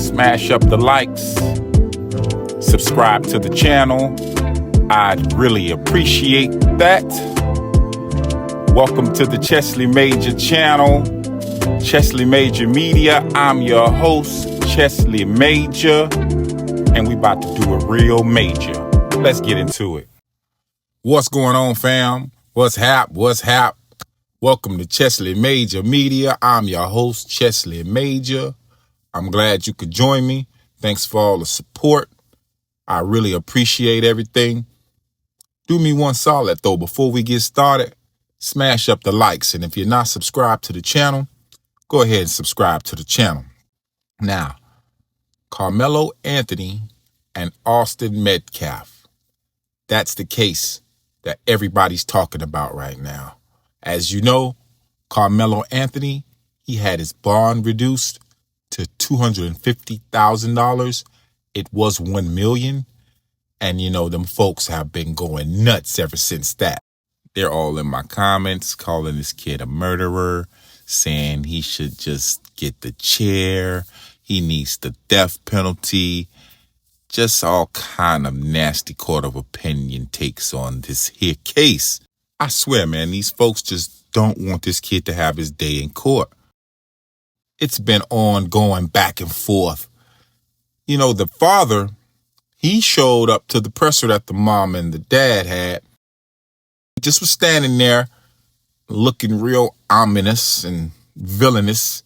Smash up the likes. Subscribe to the channel. I'd really appreciate that. Welcome to the Chesley Major channel, Chesley Major Media. I'm your host, Chesley Major, and we about to do a real major. Let's get into it. What's going on, fam? What's hap? Welcome to Chesley Major Media. I'm your host, Chesley Major. I'm glad you could join me. Thanks for all the support. I really appreciate everything. Do me one solid, though, before we get started. Smash up the likes, and if you're not subscribed to the channel, go ahead and subscribe to the channel. Now, Karmelo Anthony and Austin Metcalf. That's the case that everybody's talking about right now. As you know, Carmelo Anthony, he had his bond reduced to $250,000. It was $1 million. And you know, them folks have been going nuts ever since that. They're all in my comments calling this kid a murderer, saying he should just get the chair. He needs the death penalty. Just all kind of nasty court of opinion takes on this here case. I swear, man, these folks just don't want this kid to have his day in court. It's been ongoing back and forth. You know, the father, he showed up to the presser that the mom and the dad had. He just was standing there looking real ominous and villainous.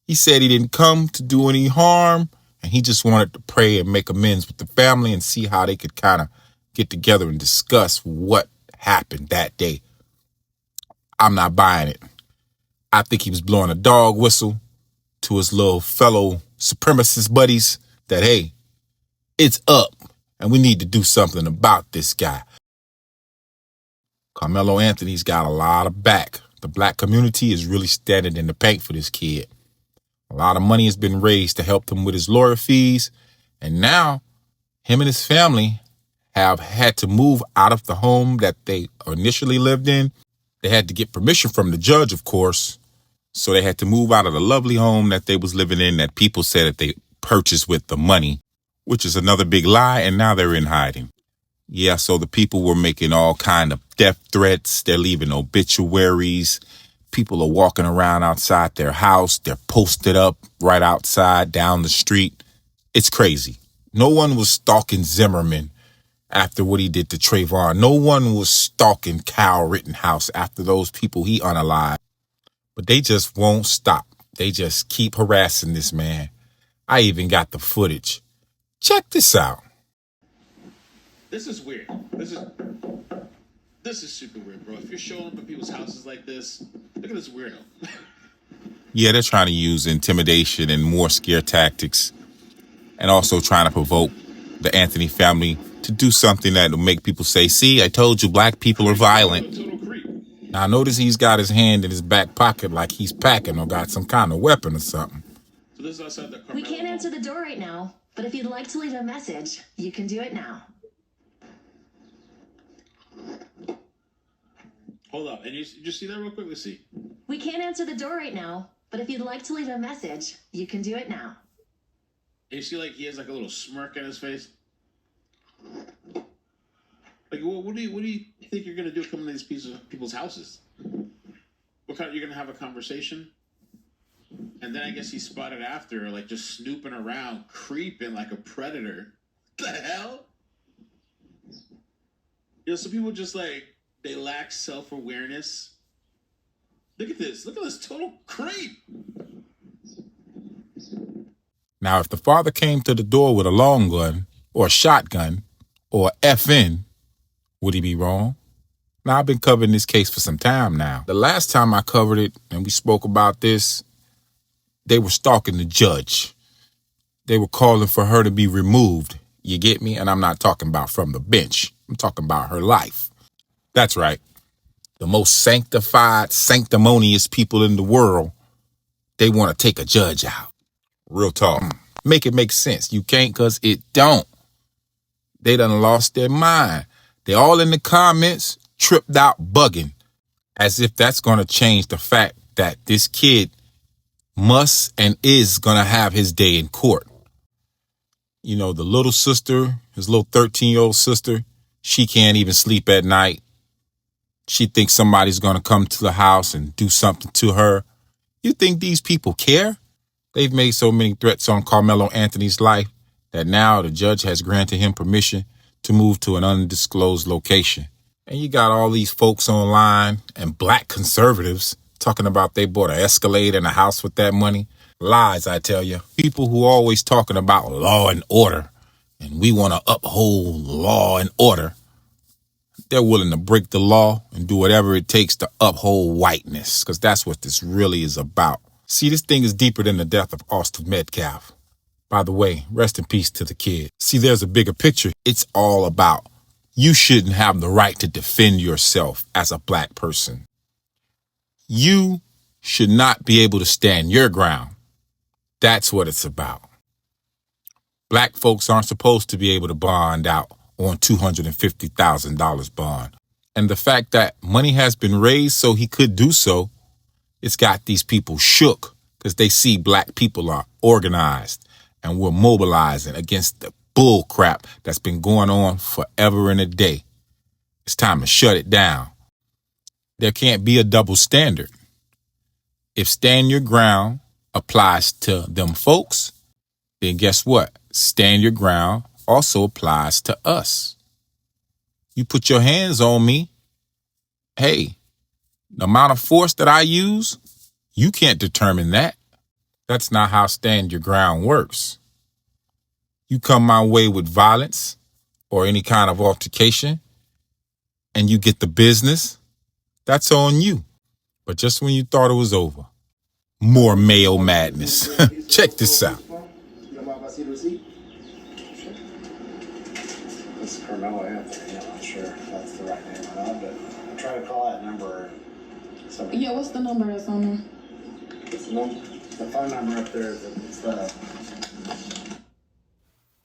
He said he didn't come to do any harm, and he just wanted to pray and make amends with the family and see how they could kind of get together and discuss what happened that day. I'm not buying it. I think he was blowing a dog whistle to his little fellow supremacist buddies that, hey, it's up and we need to do something about this guy. Carmelo Anthony's got a lot of back. The black community is really standing in the paint for this kid. A lot of money has been raised to help him with his lawyer fees. And now him and his family have had to move out of the home that they initially lived in. They had to get permission from the judge, of course. So they had to move out of the lovely home that they was living in that people said that they purchased with the money, which is another big lie. And now they're in hiding. Yeah, so the people were making all kind of death threats. They're leaving obituaries. People are walking around outside their house. They're posted up right outside down the street. It's crazy. No one was stalking Zimmerman after what he did to Trayvon. No one was stalking Kyle Rittenhouse after those people he unalived. But they just won't stop. They just keep harassing this man. I even got the footage. Check this out. This is weird. This is super weird, bro. If you're showing up at people's houses like this, look at this weirdo. Yeah, they're trying to use intimidation and more scare tactics, and also trying to provoke the Anthony family to do something that will make people say, see, I told you black people are violent. Now, notice he's got his hand in his back pocket like he's packing or got some kind of weapon or something. So this is outside the We can't answer the door right now, but if you'd like to leave a message, you can do it now. Hold up. And you just see that real quick? Let's see. We can't answer the door right now, but if you'd like to leave a message, you can do it now. And you see, like, he has, like, a little smirk on his face? Like, what do you think you're going to do coming to these people's houses? You're going to have a conversation? And then I guess he spotted after, like, just snooping around, creeping like a predator. What the hell? You know, some people just, like, they lack self-awareness. Look at this. Look at this total creep. Now, if the father came to the door with a long gun or a shotgun or a FN, would he be wrong? Now, I've been covering this case for some time now. The last time I covered it and we spoke about this, they were stalking the judge. They were calling for her to be removed. You get me? And I'm not talking about from the bench. I'm talking about her life. That's right. The most sanctified, sanctimonious people in the world, they want to take a judge out. Real talk. Make it make sense. You can't because it don't. They done lost their mind. They all in the comments, tripped out, bugging, as if that's going to change the fact that this kid must and is going to have his day in court. You know, the little sister, his little 13-year-old sister, she can't even sleep at night. She thinks somebody's going to come to the house and do something to her. You think these people care? They've made so many threats on Carmelo Anthony's life that now the judge has granted him permission to move to an undisclosed location. And you got all these folks online and black conservatives talking about they bought an Escalade and a house with that money. Lies, I tell you. People who are always talking about law and order, and we want to uphold law and order. They're willing to break the law and do whatever it takes to uphold whiteness, because that's what this really is about. See, this thing is deeper than the death of Austin Metcalf. By the way, rest in peace to the kid. See, there's a bigger picture. It's all about you shouldn't have the right to defend yourself as a black person. You should not be able to stand your ground. That's what it's about. Black folks aren't supposed to be able to bond out on $250,000 bond. And the fact that money has been raised so he could do so, it's got these people shook because they see black people are organized and we're mobilizing against the bull crap that's been going on forever and a day. It's time to shut it down. There can't be a double standard. If stand your ground applies to them folks, then guess what? Stand your ground also applies to us. You put your hands on me, hey, the amount of force that I use, you can't determine that. That's not how stand your ground works. You come my way with violence or any kind of altercation and you get the business, that's on you. But just when you thought it was over, more male madness. Check this out. This is Karmelo Anthony. I'm not sure if that's the right name or not, but I tried to call that number. Yeah, what's the number that's on there? It's the number. The phone number up there is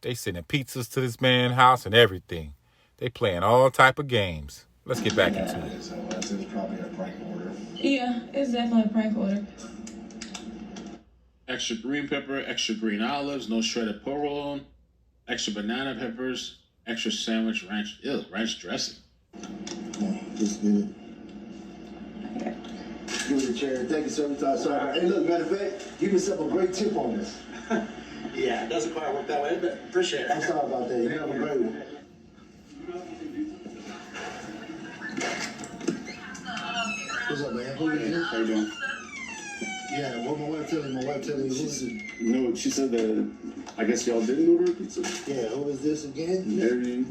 They sending pizzas to this man's house and everything. They playing all type of games. Let's get back into it. So it's probably a prank order. Yeah, it's definitely a prank order. Extra green pepper, extra green olives, no shredded provolone, extra banana peppers, extra sandwich ranch. Ew, ranch dressing. Just good. Give me the chair. Thank you, sir. Sorry. Hey, look, matter of fact, give yourself a great tip on this. Yeah, it doesn't quite work that way, but appreciate it. I'm sorry about that. You have a great one. What's up, man? Who are you? How you doing? Yeah, what my wife telling you? Who is it? No, she said that I guess y'all didn't order a pizza. Yeah, who is this again?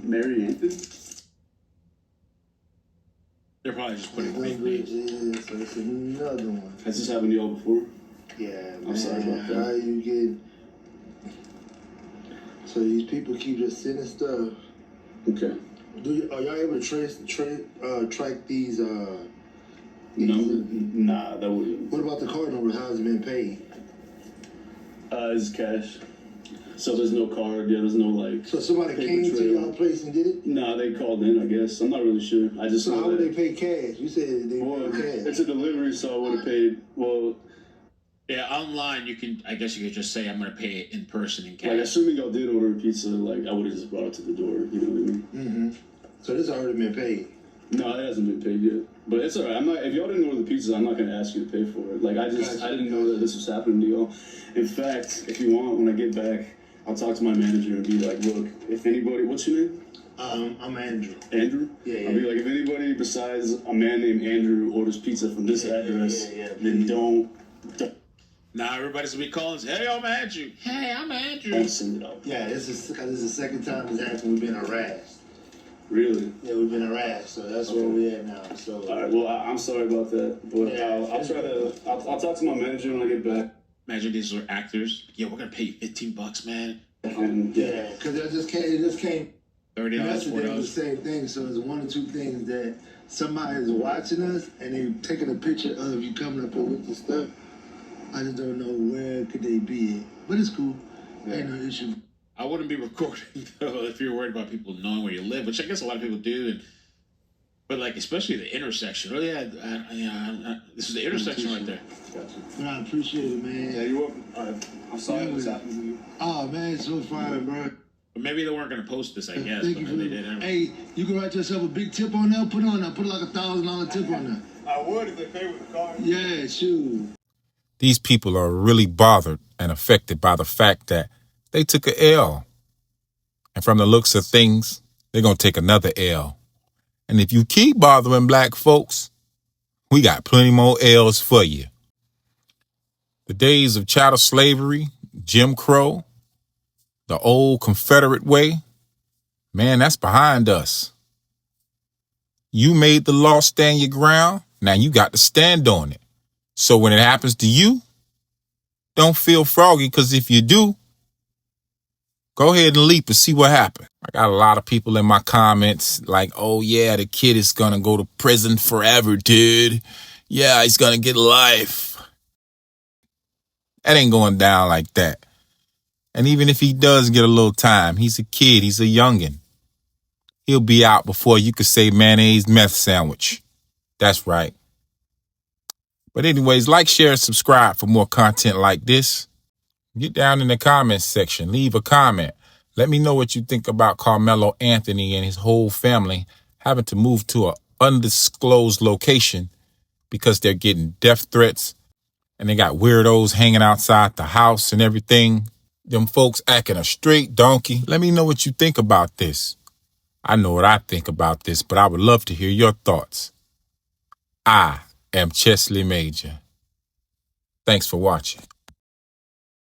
Mary Anthony? They're probably just putting fake Language names. is, so it's another one. Has this happened to y'all before? Yeah, man. I'm sorry about that. How you get? So these people keep just sending stuff. Okay. Are y'all able to track these? No, nah, that wouldn't. What about the card number? How has it been paid? It's cash. So there's no card. Yeah, there's no like. So somebody paper came to trail. y'all place and did it? Nah, they called in. I guess I'm not really sure. I just So know how would that. they pay cash? You said they Well, paid cash. it's a delivery, so I would have paid. Well, Yeah, online I guess you could just say I'm gonna pay it in person in cash. like assuming y'all did order a pizza, like I would have just brought it to the door. You know what I mean? Mm-hmm. So this already been paid. No, it hasn't been paid yet. But it's alright. I'm not. If y'all didn't order the pizza, I'm not gonna ask you to pay for it. Like I didn't know that this was happening to y'all. In fact, if you want, when I get back, I'll talk to my manager and be like, look, if anybody, what's your name? I'm Andrew. Andrew? Yeah. I'll be like, if anybody besides a man named Andrew orders pizza from this address, then don't Now everybody's gonna be calling and say, hey, I'm Andrew. Hey, I'm Andrew. don't send it out. Yeah, this is the second time it's happened. We've been harassed. Really? Yeah, we've been harassed. So that's where we at now. So. Alright, well, I'm sorry about that. But Yeah. I'll talk to my manager when I get back. Imagine these are actors. Yeah, we're gonna pay you $15, man. And Yeah, because it just came. $30, Yesterday $4. was the same thing. So it's one or two things that somebody is watching us and they taking a picture of you coming up here with the stuff. I just don't know where could they be, but it's cool. Ain't no issue. I wouldn't be recording though if you're worried about people knowing where you live, which I guess a lot of people do. But like especially the intersection. Oh yeah, this is the intersection right there. Gotcha. But I appreciate it, man. Yeah, you're welcome. Alright. I'm sorry this happened to you. Oh man, it's so fine, bro. But maybe they weren't going to post this, I guess. Thank But you for they that. did. Anyway. Hey, you can write yourself a big tip on there. Put like $1,000 tip on there. I would if they pay with the card. Yeah, sure. These people are really bothered and affected by the fact that they took a L. And from the looks of things, they're going to take another L. And if you keep bothering black folks, we got plenty more L's for you. The days of chattel slavery, Jim Crow, the old Confederate way, man, that's behind us. You made the law stand your ground. Now you got to stand on it. So when it happens to you, don't feel froggy, because if you do, go ahead and leap and see what happens. I got a lot of people in my comments like, oh yeah, the kid is going to go to prison forever, dude. Yeah, he's going to get life. That ain't going down like that. And even if he does get a little time, he's a kid, he's a youngin'. He'll be out before you could say mayonnaise meth sandwich. That's right. But anyways, like, share, and subscribe for more content like this. Get down in the comments section. Leave a comment. Let me know what you think about Carmelo Anthony and his whole family having to move to an undisclosed location because they're getting death threats and they got weirdos hanging outside the house and everything. Them folks acting a straight donkey. Let me know what you think about this. I know what I think about this, but I would love to hear your thoughts. I am Chesley Major. Thanks for watching.